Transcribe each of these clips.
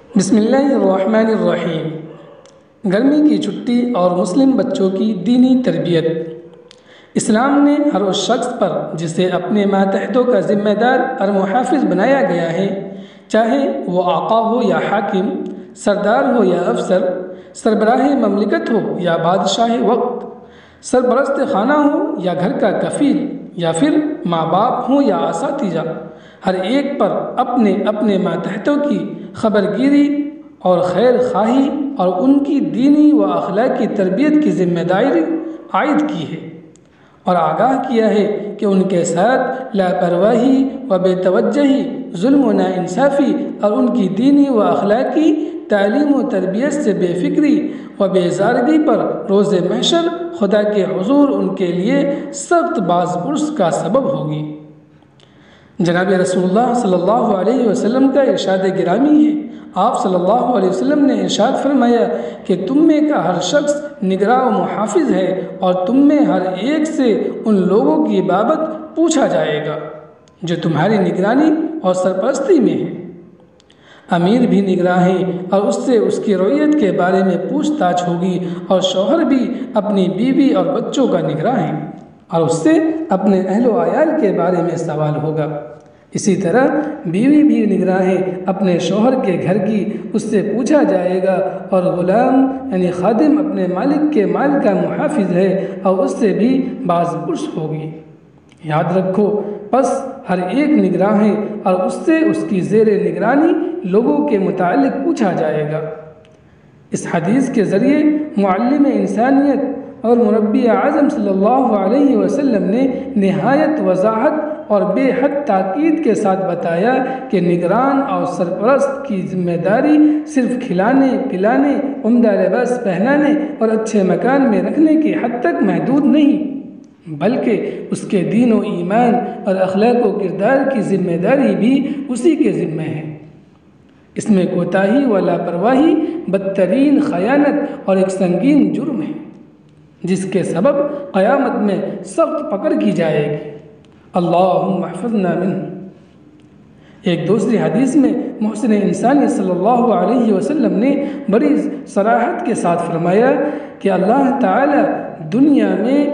بسم اللہ الرحمن الرحیم۔ گرمی کی چھٹی اور مسلم بچوں کی دینی تربیت۔ اسلام نے ہر اس شخص پر جسے اپنے ماتحتوں کا ذمہ دار اور محافظ بنایا گیا ہے، چاہے وہ آقا ہو یا حاکم، سردار ہو یا افسر، سربراہ مملکت ہو یا بادشاہ وقت، سرپرست خانہ ہو یا گھر کا کفیل، یا پھر ماں باپ ہوں یا اساتذہ، ہر ایک پر اپنے اپنے ماتحتوں کی خبرگیری اور خیر خواہی اور ان کی دینی و اخلاقی تربیت کی ذمہ داری عائد کی ہے، اور آگاہ کیا ہے کہ ان کے ساتھ لاپرواہی و بے توجہی، ظلم و ناانصافی اور ان کی دینی و اخلاقی تعلیم و تربیت سے بے فکری و بیزارگی پر روز محشر خدا کے حضور ان کے لیے سخت باز پرس کا سبب ہوگی۔ جناب رسول اللہ صلی اللہ علیہ وسلم کا ارشاد گرامی ہے۔ آپ صلی اللہ علیہ وسلم نے ارشاد فرمایا کہ تم میں کا ہر شخص نگراں و محافظ ہے، اور تم میں ہر ایک سے ان لوگوں کی بابت پوچھا جائے گا جو تمہاری نگرانی اور سرپرستی میں ہیں۔ امیر بھی نگراں ہے اور اس سے اس کی رعیت کے بارے میں پوچھ تاچھ ہوگی، اور شوہر بھی اپنی بیوی اور بچوں کا نگراں ہے اور اس سے اپنے اہل و عیال کے بارے میں سوال ہوگا۔ اسی طرح بیوی بھی نگراں ہے اپنے شوہر کے گھر کی، اس سے پوچھا جائے گا، اور غلام یعنی خادم اپنے مالک کے مال کا محافظ ہے اور اس سے بھی باز پرس ہوگی۔ یاد رکھو، پس ہر ایک نگراں ہے اور اس سے اس کی زیر نگرانی لوگوں کے متعلق پوچھا جائے گا۔ اس حدیث کے ذریعے معلم انسانیت اور مربی اعظم صلی اللہ علیہ وسلم نے نہایت وضاحت اور بے حد تاکید کے ساتھ بتایا کہ نگران اور سرپرست کی ذمہ داری صرف کھلانے پلانے، عمدہ لباس پہنانے اور اچھے مکان میں رکھنے کی حد تک محدود نہیں، بلکہ اس کے دین و ایمان اور اخلاق و کردار کی ذمہ داری بھی اسی کے ذمہ ہے۔ اس میں کوتاہی و لاپرواہی بدترین خیانت اور ایک سنگین جرم ہے، جس کے سبب قیامت میں سخت پکڑ کی جائے گی۔ اللہم احفظنا منہ۔ ایک دوسری حدیث میں محسن انسانی صلی اللہ علیہ وسلم نے بڑی صراحت کے ساتھ فرمایا کہ اللہ تعالی دنیا میں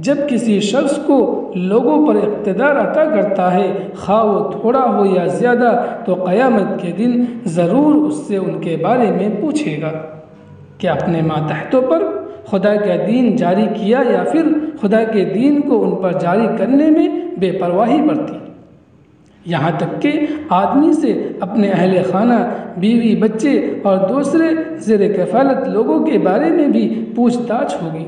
جب کسی شخص کو لوگوں پر اقتدار عطا کرتا ہے، خواہ وہ تھوڑا ہو یا زیادہ، تو قیامت کے دن ضرور اس سے ان کے بارے میں پوچھے گا کہ اپنے ماتحتوں پر خدا کا دین جاری کیا یا پھر خدا کے دین کو ان پر جاری کرنے میں بے پرواہی برتی، یہاں تک کہ آدمی سے اپنے اہل خانہ، بیوی، بچے اور دوسرے زیر کفالت لوگوں کے بارے میں بھی پوچھ تاچھ ہوگی۔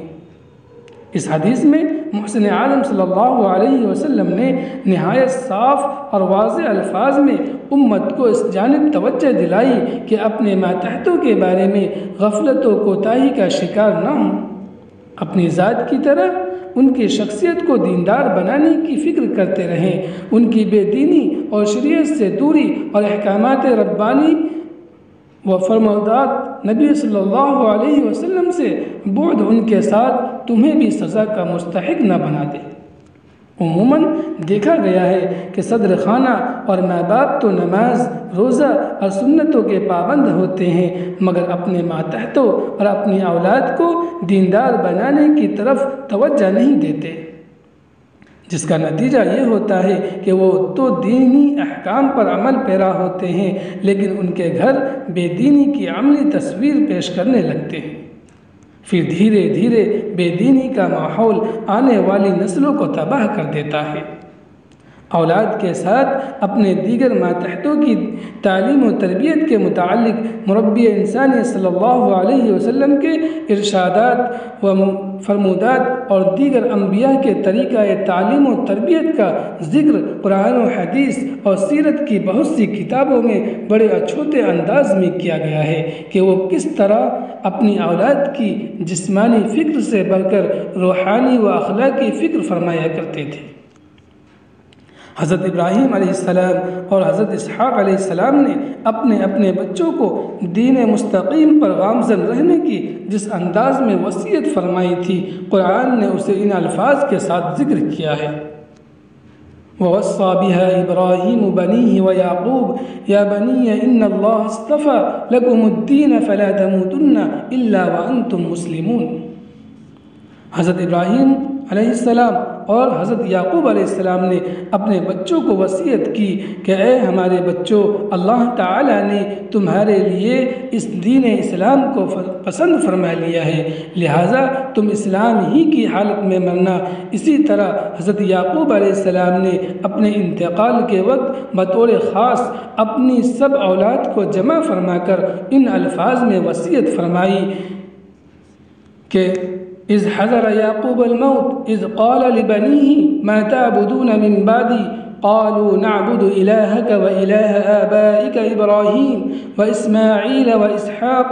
اس حدیث میں محسن عالم صلی اللہ علیہ وسلم نے نہایت صاف اور واضح الفاظ میں امت کو اس جانب توجہ دلائی کہ اپنے ماتحتوں کے بارے میں غفلت و کوتاہی کا شکار نہ ہوں، اپنی ذات کی طرح ان کی شخصیت کو دیندار بنانے کی فکر کرتے رہیں، ان کی بے دینی اور شریعت سے دوری اور احکامات ربانی و فرمودات نبی صلی اللہ علیہ وسلم سے بعد ان کے ساتھ تمہیں بھی سزا کا مستحق نہ بنا دے۔ عموماً دیکھا گیا ہے کہ صدر خانہ اور ماں باپ تو نماز، روزہ اور سنتوں کے پابند ہوتے ہیں، مگر اپنے ماتحتوں اور اپنی اولاد کو دیندار بنانے کی طرف توجہ نہیں دیتے، جس کا نتیجہ یہ ہوتا ہے کہ وہ تو دینی احکام پر عمل پیرا ہوتے ہیں، لیکن ان کے گھر بے دینی کی عملی تصویر پیش کرنے لگتے ہیں۔ پھر دھیرے دھیرے بے دینی کا ماحول آنے والی نسلوں کو تباہ کر دیتا ہے۔ اولاد کے ساتھ اپنے دیگر ماتحتوں کی تعلیم و تربیت کے متعلق مربی انسانی صلی اللہ علیہ وسلم کے ارشادات و فرمودات اور دیگر انبیاء کے طریقہ تعلیم و تربیت کا ذکر قرآن و حدیث اور سیرت کی بہت سی کتابوں میں بڑے اچھوتے انداز میں کیا گیا ہے کہ وہ کس طرح اپنی اولاد کی جسمانی فکر سے بڑھ کر روحانی و اخلاقی فکر فرمایا کرتے تھے۔ حضرت ابراہیم علیہ السلام اور حضرت اسحاق علیہ السلام نے اپنے اپنے بچوں کو دین مستقیم پر گامزن رہنے کی جس انداز میں وصیت فرمائی تھی، قرآن نے اسے ان الفاظ کے ساتھ ذکر کیا ہے: ووصى بها إبراهيم بنيه ويعقوب يا بني إن الله اصطفى لكم الدين فلا تموتن إلا وأنتم مسلمون۔ حضرت ابراہیم علیہ السلام اور حضرت یعقوب علیہ السلام نے اپنے بچوں کو وصیت کی کہ اے ہمارے بچوں، اللہ تعالیٰ نے تمہارے لیے اس دین اسلام کو پسند فرما لیا ہے، لہٰذا تم اسلام ہی کی حالت میں مرنا۔ اسی طرح حضرت یعقوب علیہ السلام نے اپنے انتقال کے وقت بطور خاص اپنی سب اولاد کو جمع فرما کر ان الفاظ میں وصیت فرمائی کہ اذ حضر يعقوب الموت اذ قال لبنيه ما تعبدون من بعدي قالوا نعبد إلهك وإله آبائك إبراهيم وإسماعيل وإسحاق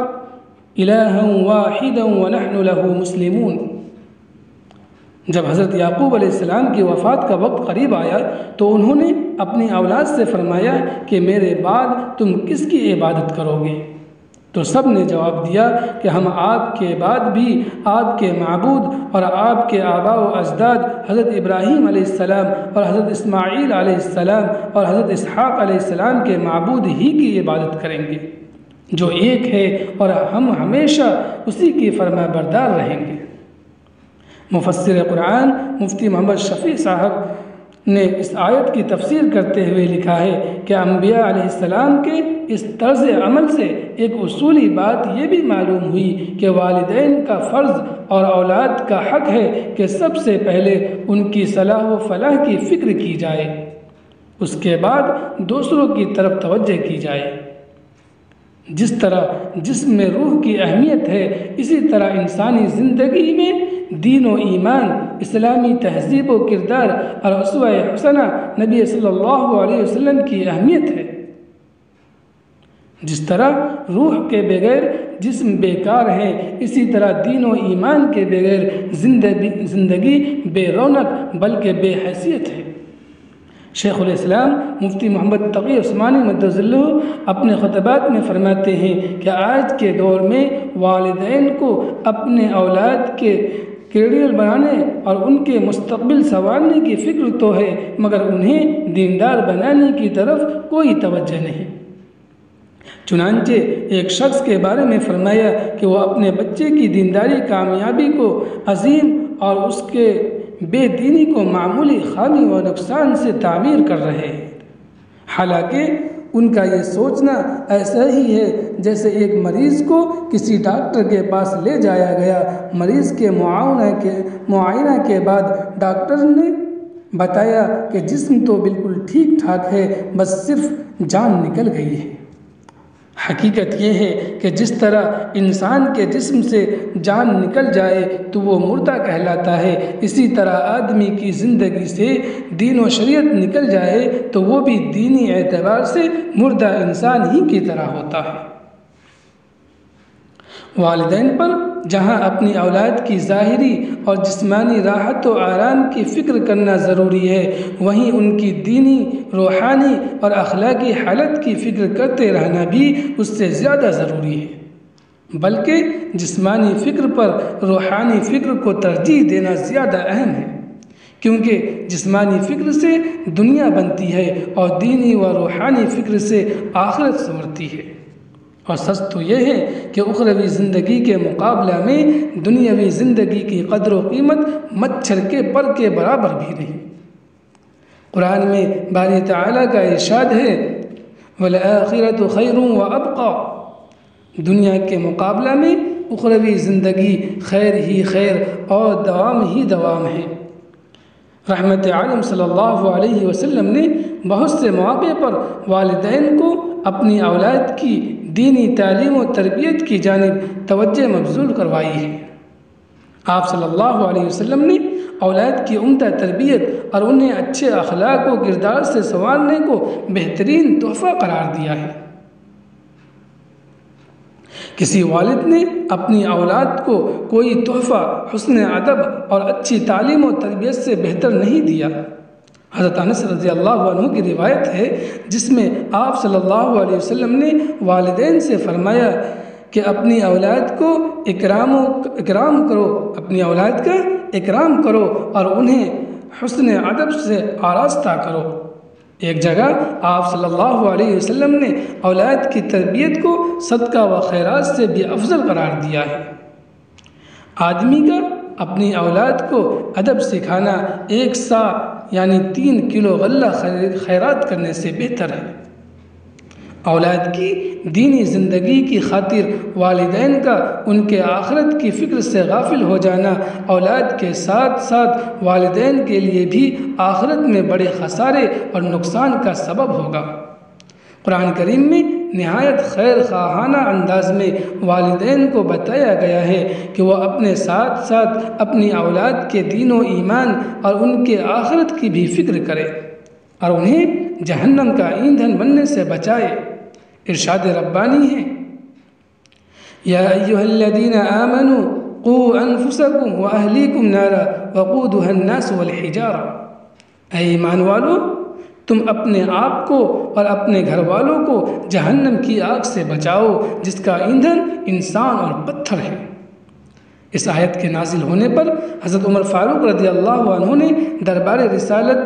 إلها واحدا ونحن له مسلمون۔ جب حضرت یعقوب علیہ السلام کی وفات کا وقت قریب آیا تو انہوں نے اپنی اولاد سے فرمایا کہ میرے بعد تم کس کی عبادت کرو گے؟ تو سب نے جواب دیا کہ ہم آپ کے بعد بھی آپ کے معبود اور آپ کے آباء و اجداد حضرت ابراہیم علیہ السلام اور حضرت اسماعیل علیہ السلام اور حضرت اسحاق علیہ السلام کے معبود ہی کی عبادت کریں گے جو ایک ہے، اور ہم ہمیشہ اسی کی فرما بردار رہیں گے۔ مفسر قرآن مفتی محمد شفیع صاحب نے اس آیت کی تفسیر کرتے ہوئے لکھا ہے کہ انبیاء علیہ السلام کے اس طرز عمل سے ایک اصولی بات یہ بھی معلوم ہوئی کہ والدین کا فرض اور اولاد کا حق ہے کہ سب سے پہلے ان کی صلاح و فلاح کی فکر کی جائے، اس کے بعد دوسروں کی طرف توجہ کی جائے۔ جس طرح جسم میں روح کی اہمیت ہے، اسی طرح انسانی زندگی میں دین و ایمان، اسلامی تہذیب و کردار اور اسوہ حسنہ نبی صلی اللہ علیہ وسلم کی اہمیت ہے۔ جس طرح روح کے بغیر جسم بیکار ہے، اسی طرح دین و ایمان کے بغیر زندگی بے رونق بلکہ بے حیثیت ہے۔ شیخ الاسلام مفتی محمد تقی عثمانی مدظلہ اپنے خطبات میں فرماتے ہیں کہ آج کے دور میں والدین کو اپنے اولاد کے کیریئر بنانے اور ان کے مستقبل سنوارنے کی فکر تو ہے، مگر انہیں دیندار بنانے کی طرف کوئی توجہ نہیں۔ چنانچہ ایک شخص کے بارے میں فرمایا کہ وہ اپنے بچے کی دینداری کامیابی کو عظیم اور اس کے بے دینی کو معمولی خامی و نقصان سے تعمیر کر رہے ہیں، حالانکہ ان کا یہ سوچنا ایسا ہی ہے جیسے ایک مریض کو کسی ڈاکٹر کے پاس لے جایا گیا، مریض کے معائنہ کے بعد ڈاکٹر نے بتایا کہ جسم تو بالکل ٹھیک ٹھاک ہے، بس صرف جان نکل گئی ہے۔ حقیقت یہ ہے کہ جس طرح انسان کے جسم سے جان نکل جائے تو وہ مردہ کہلاتا ہے، اسی طرح آدمی کی زندگی سے دین و شریعت نکل جائے تو وہ بھی دینی اعتبار سے مردہ انسان ہی کی طرح ہوتا ہے۔ والدین پر جہاں اپنی اولاد کی ظاہری اور جسمانی راحت و آرام کی فکر کرنا ضروری ہے، وہیں ان کی دینی، روحانی اور اخلاقی حالت کی فکر کرتے رہنا بھی اس سے زیادہ ضروری ہے، بلکہ جسمانی فکر پر روحانی فکر کو ترجیح دینا زیادہ اہم ہے، کیونکہ جسمانی فکر سے دنیا بنتی ہے اور دینی و روحانی فکر سے آخرت سنورتی ہے۔ اور سچ تو یہ ہے کہ اخروی زندگی کے مقابلہ میں دنیاوی زندگی کی قدر و قیمت مچھر کے پر کے برابر بھی نہیں۔ قرآن میں باری تعالیٰ کا ارشاد ہے وَالْآخِرَةُ خَيْرٌ وَأَبْقَى، دنیا کے مقابلہ میں اخروی زندگی خیر ہی خیر اور دوام ہی دوام ہے۔ رحمت عالم صلی اللہ علیہ وسلم نے بہت سے مواقع پر والدین کو اپنی اولاد کی دینی تعلیم و تربیت کی جانب توجہ مبذول کروائی ہے۔ آپ صلی اللہ علیہ وسلم نے اولاد کی عمدہ تربیت اور انہیں اچھے اخلاق و کردار سے سنوارنے کو بہترین تحفہ قرار دیا ہے۔ کسی والد نے اپنی اولاد کو کوئی تحفہ حسن ادب اور اچھی تعلیم و تربیت سے بہتر نہیں دیا۔ حضرت انس رضی اللہ عنہ کی روایت ہے جس میں آپ صلی اللہ علیہ وسلم نے والدین سے فرمایا کہ اپنی اولاد کو اکرام کرو، اپنی اولاد کا اکرام کرو اور انہیں حسن ادب سے آراستہ کرو۔ ایک جگہ آپ صلی اللہ علیہ وسلم نے اولاد کی تربیت کو صدقہ و خیرات سے بھی افضل قرار دیا ہے۔ آدمی کا اپنی اولاد کو ادب سکھانا 1 سا یعنی 3 کلو غلہ خیرات کرنے سے بہتر ہے۔ اولاد کی دینی زندگی کی خاطر والدین کا ان کے آخرت کی فکر سے غافل ہو جانا اولاد کے ساتھ ساتھ والدین کے لیے بھی آخرت میں بڑے خسارے اور نقصان کا سبب ہوگا۔ قرآن کریم میں نہایت خیر خواہانہ انداز میں والدین کو بتایا گیا ہے کہ وہ اپنے ساتھ ساتھ اپنی اولاد کے دین و ایمان اور ان کے آخرت کی بھی فکر کرے اور انہیں جہنم کا ایندھن بننے سے بچائے۔ ارشاد ربانی ہے، یا ایھا الذین آمنوا قوا انفسکم واہلیکم نارا وقودھا الناس والحجارہ، اے ایمان والو تم اپنے آپ کو اور اپنے گھر والوں کو جہنم کی آگ سے بچاؤ جس کا ایندھن انسان اور پتھر ہے۔ اس آیت کے نازل ہونے پر حضرت عمر فاروق رضی اللہ عنہ نے دربار رسالت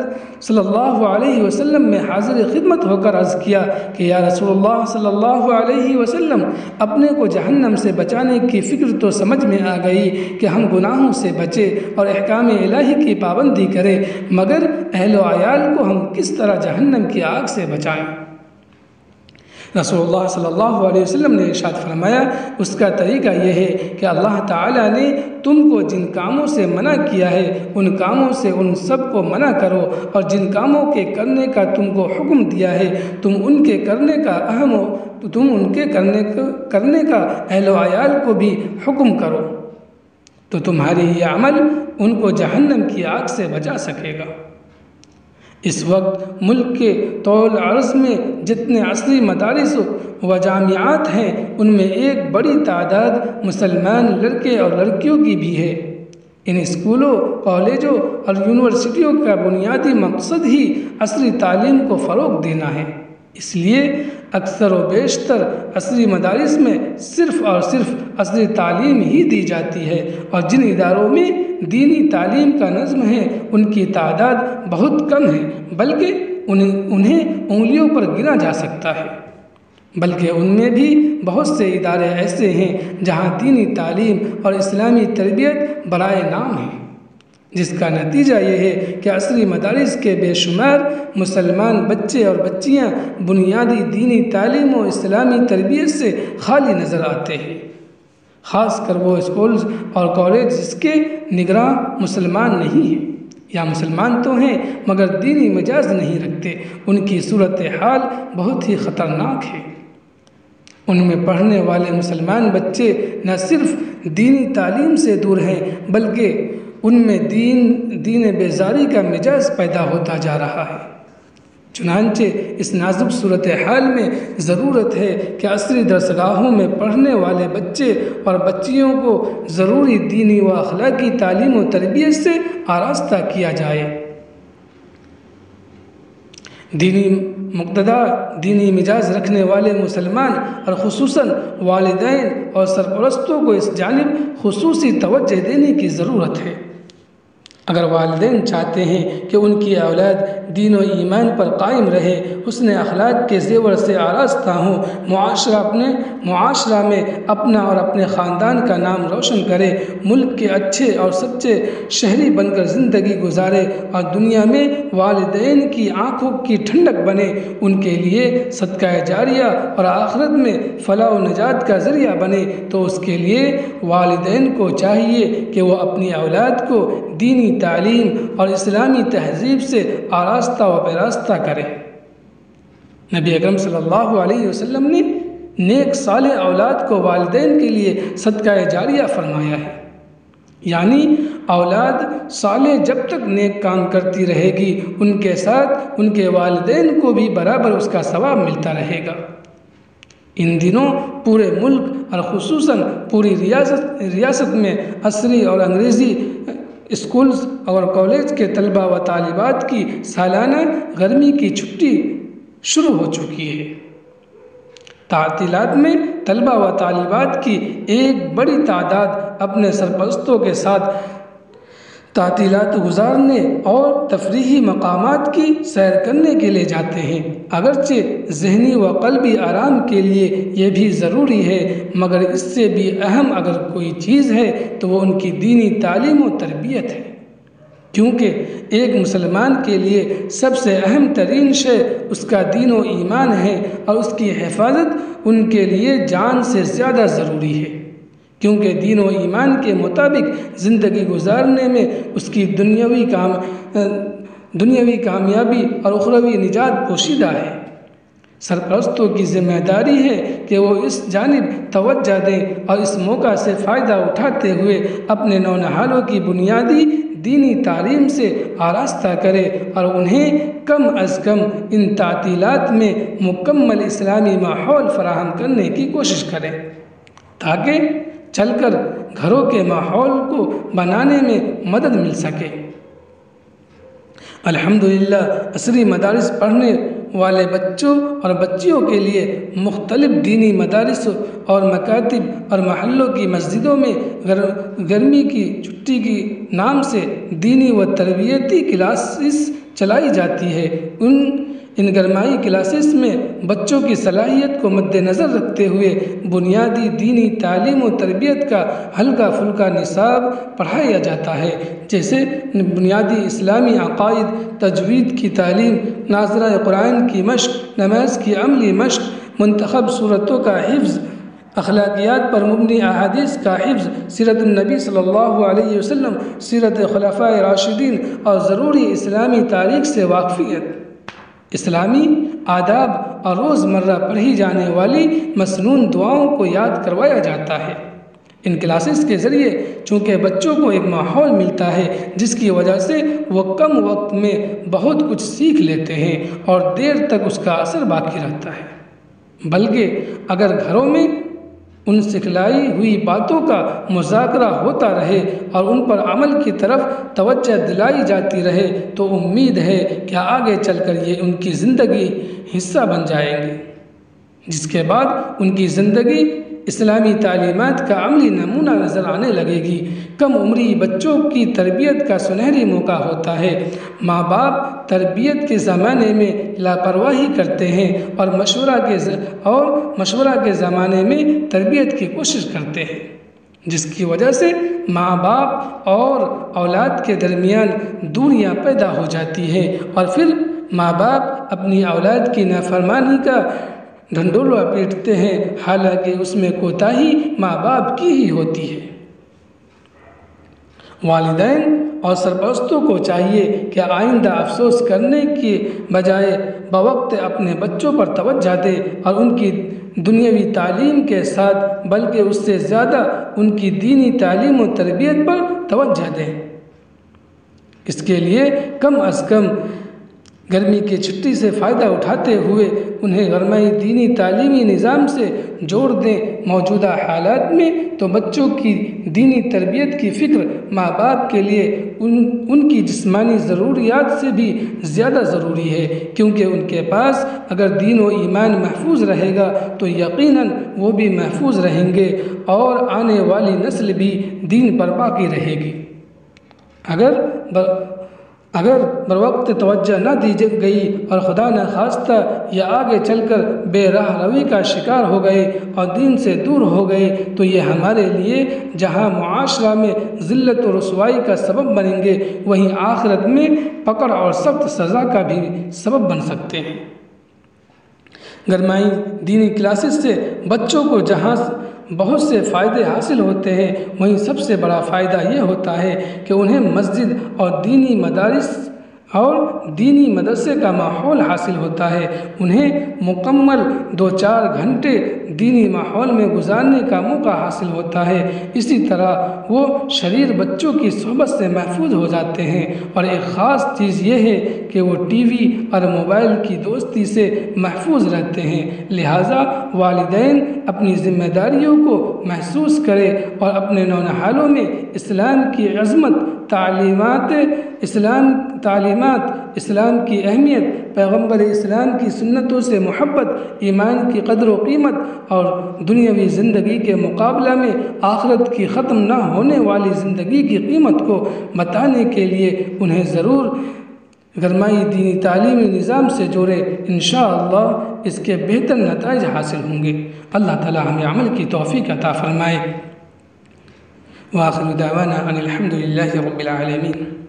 صلی اللہ علیہ وسلم میں حاضر خدمت ہو کر عرض کیا کہ یا رسول اللہ صلی اللہ علیہ وسلم، اپنے کو جہنم سے بچانے کی فکر تو سمجھ میں آ گئی کہ ہم گناہوں سے بچے اور احکام الہی کی پابندی کریں، مگر اہل و عیال کو ہم کس طرح جہنم کی آگ سے بچائیں؟ رسول اللہ صلی اللہ علیہ وسلم نے ارشاد فرمایا، اس کا طریقہ یہ ہے کہ اللہ تعالیٰ نے تم کو جن کاموں سے منع کیا ہے ان کاموں سے ان سب کو منع کرو، اور جن کاموں کے کرنے کا تم کو حکم دیا ہے تم ان کے کرنے کا کرنے کا اہل و عیال کو بھی حکم کرو، تو تمہاری یہ عمل ان کو جہنم کی آگ سے بچا سکے گا۔ اس وقت ملک کے طول عرض میں جتنے عصری مدارس و جامعات ہیں ان میں ایک بڑی تعداد مسلمان لڑکے اور لڑکیوں کی بھی ہے۔ ان اسکولوں، کالجوں اور یونیورسٹیوں کا بنیادی مقصد ہی عصری تعلیم کو فروغ دینا ہے، اس لیے اکثر و بیشتر عصری مدارس میں صرف اور صرف عصری تعلیم ہی دی جاتی ہے، اور جن اداروں میں دینی تعلیم کا نظم ہے ان کی تعداد بہت کم ہے، بلکہ انہیں انگلیوں پر گنا جا سکتا ہے۔ بلکہ ان میں بھی بہت سے ادارے ایسے ہیں جہاں دینی تعلیم اور اسلامی تربیت برائے نام ہے، جس کا نتیجہ یہ ہے کہ عصری مدارس کے بے شمار مسلمان بچے اور بچیاں بنیادی دینی تعلیم و اسلامی تربیت سے خالی نظر آتے ہیں، خاص کر وہ اسکولز اور کالج جس کے نگراں مسلمان نہیں ہیں، یا مسلمان تو ہیں مگر دینی مزاج نہیں رکھتے۔ ان کی صورتحال بہت ہی خطرناک ہے۔ ان میں پڑھنے والے مسلمان بچے نہ صرف دینی تعلیم سے دور ہیں بلکہ ان میں دین بیزاری کا مزاج پیدا ہوتا جا رہا ہے۔ چنانچہ اس نازک صورتحال میں ضرورت ہے کہ عصری درسگاہوں میں پڑھنے والے بچے اور بچیوں کو ضروری دینی و اخلاقی تعلیم و تربیت سے آراستہ کیا جائے۔ دینی مقتدا، دینی مزاج رکھنے والے مسلمان اور خصوصاً والدین اور سرپرستوں کو اس جانب خصوصی توجہ دینے کی ضرورت ہے۔ اگر والدین چاہتے ہیں کہ ان کی اولاد دین و ایمان پر قائم رہے، حسن اخلاق کے زیور سے آراستہ ہوں، معاشرہ میں اپنا اور اپنے خاندان کا نام روشن کرے، ملک کے اچھے اور سچے شہری بن کر زندگی گزارے اور دنیا میں والدین کی آنکھوں کی ٹھنڈک بنے، ان کے لیے صدقہ جاریہ اور آخرت میں فلاح و نجات کا ذریعہ بنے، تو اس کے لیے والدین کو چاہیے کہ وہ اپنی اولاد کو دینی تعلیم اور اسلامی تہذیب سے آراستہ و پیراستہ کرے۔ نبی اکرم صلی اللہ علیہ وسلم نے نیک صالح اولاد کو والدین کے لیے صدقہ جاریہ فرمایا ہے، یعنی اولاد صالح جب تک نیک کام کرتی رہے گی ان کے ساتھ ان کے والدین کو بھی برابر اس کا ثواب ملتا رہے گا۔ ان دنوں پورے ملک اور خصوصاً پوری ریاست میں عصری اور انگریزی اسکولز اور کالج کے طلبہ و طالبات کی سالانہ گرمی کی چھٹی شروع ہو چکی ہے۔ تعطیلات میں طلبہ و طالبات کی ایک بڑی تعداد اپنے سرپرستوں کے ساتھ تعطیلات گزارنے اور تفریحی مقامات کی سیر کرنے کے لیے جاتے ہیں۔ اگرچہ ذہنی و قلبی آرام کے لیے یہ بھی ضروری ہے، مگر اس سے بھی اہم اگر کوئی چیز ہے تو وہ ان کی دینی تعلیم و تربیت ہے، کیونکہ ایک مسلمان کے لیے سب سے اہم ترین شے اس کا دین و ایمان ہے، اور اس کی حفاظت ان کے لیے جان سے زیادہ ضروری ہے، کیونکہ دین و ایمان کے مطابق زندگی گزارنے میں اس کی دنیاوی کامیابی اور اخروی نجات پوشیدہ ہے۔ سرپرستوں کی ذمہ داری ہے کہ وہ اس جانب توجہ دیں اور اس موقع سے فائدہ اٹھاتے ہوئے اپنے نونہالوں کی بنیادی دینی تعلیم سے آراستہ کرے اور انہیں کم از کم ان تعطیلات میں مکمل اسلامی ماحول فراہم کرنے کی کوشش کرے، تاکہ چل کر گھروں کے ماحول کو بنانے میں مدد مل سکے۔ الحمدللہ عصری مدارس پڑھنے والے بچوں اور بچیوں کے لیے مختلف دینی مدارس اور مکاتب اور محلوں کی مسجدوں میں گرمی کی چھٹی کے نام سے دینی و تربیتی کلاسز چلائی جاتی ہے۔ ان گرمائی کلاسز میں بچوں کی صلاحیت کو مد نظر رکھتے ہوئے بنیادی دینی تعلیم و تربیت کا ہلکا پھلکا نصاب پڑھایا جاتا ہے، جیسے بنیادی اسلامی عقائد، تجوید کی تعلیم، ناظرہ قرآن کی مشق، نماز کی عملی مشق، منتخب صورتوں کا حفظ، اخلاقیات پر مبنی احادیث کا حفظ، سیرت النبی صلی اللہ علیہ وسلم، سیرت خلفائے راشدین اور ضروری اسلامی تاریخ سے واقفیت، اسلامی آداب اور روزمرہ پڑھی جانے والی مسنون دعاؤں کو یاد کروایا جاتا ہے۔ ان کلاسز کے ذریعے چونکہ بچوں کو ایک ماحول ملتا ہے جس کی وجہ سے وہ کم وقت میں بہت کچھ سیکھ لیتے ہیں اور دیر تک اس کا اثر باقی رہتا ہے، بلکہ اگر گھروں میں ان سکھلائی ہوئی باتوں کا مذاکرہ ہوتا رہے اور ان پر عمل کی طرف توجہ دلائی جاتی رہے تو امید ہے کہ آگے چل کر یہ ان کی زندگی حصہ بن جائیں گے، جس کے بعد ان کی زندگی اسلامی تعلیمات کا عملی نمونہ نظر آنے لگے گی۔ کم عمری بچوں کی تربیت کا سنہری موقع ہوتا ہے۔ ماں باپ تربیت کے زمانے میں لاپرواہی کرتے ہیں اور مشورہ کے زمانے میں تربیت کی کوشش کرتے ہیں، جس کی وجہ سے ماں باپ اور اولاد کے درمیان دوریاں پیدا ہو جاتی ہیں، اور پھر ماں باپ اپنی اولاد کی نافرمانی کا ڈھنڈورا پیٹتے ہیں، حالانکہ اس میں کوتاہی ماں باپ کی ہی ہوتی ہے۔ والدین اور سرپرستوں کو چاہیے کہ آئندہ افسوس کرنے کے بجائے بوقت اپنے بچوں پر توجہ دیں اور ان کی دنیاوی تعلیم کے ساتھ بلکہ اس سے زیادہ ان کی دینی تعلیم و تربیت پر توجہ دیں۔ اس کے لیے کم از کم گرمی کی چھٹی سے فائدہ اٹھاتے ہوئے انہیں گرمائی دینی تعلیمی نظام سے جوڑ دیں۔ موجودہ حالات میں تو بچوں کی دینی تربیت کی فکر ماں باپ کے لیے ان کی جسمانی ضروریات سے بھی زیادہ ضروری ہے، کیونکہ ان کے پاس اگر دین و ایمان محفوظ رہے گا تو یقیناً وہ بھی محفوظ رہیں گے اور آنے والی نسل بھی دین پر باقی رہے گی۔ اگر بروقت توجہ نہ دی گئی اور خدا نخواستہ یا آگے چل کر بے راہ روی کا شکار ہو گئے اور دین سے دور ہو گئے تو یہ ہمارے لیے جہاں معاشرہ میں ذلت و رسوائی کا سبب بنیں گے، وہیں آخرت میں پکڑ اور سخت سزا کا بھی سبب بن سکتے ہیں۔ گرمائی دینی کلاسز سے بچوں کو جہاں بہت سے فائدے حاصل ہوتے ہیں، وہیں سب سے بڑا فائدہ یہ ہوتا ہے کہ انہیں مسجد اور دینی مدارس اور دینی مدرسے کا ماحول حاصل ہوتا ہے۔ انہیں مکمل 2-4 گھنٹے دینی ماحول میں گزارنے کا موقع حاصل ہوتا ہے۔ اسی طرح وہ شریر بچوں کی صحبت سے محفوظ ہو جاتے ہیں، اور ایک خاص چیز یہ ہے کہ وہ ٹی وی اور موبائل کی دوستی سے محفوظ رہتے ہیں۔ لہٰذا والدین اپنی ذمہ داریوں کو محسوس کریں اور اپنے نونہالوں میں اسلام کی عظمت، تعلیمات اسلام کی اہمیت، پیغمبر اسلام کی سنتوں سے محبت، ایمان کی قدر و قیمت اور دنیاوی زندگی کے مقابلہ میں آخرت کی ختم نہ ہونے والی زندگی کی قیمت کو بتانے کے لیے انہیں ضرور گرمائی دینی تعلیمی نظام سے جوڑے۔ انشاءاللہ اس کے بہتر نتائج حاصل ہوں گے۔ اللہ تعالی ہمیں عمل کی توفیق عطا فرمائے۔ وآخر دعوانا ان الحمد للہ رب العالمین۔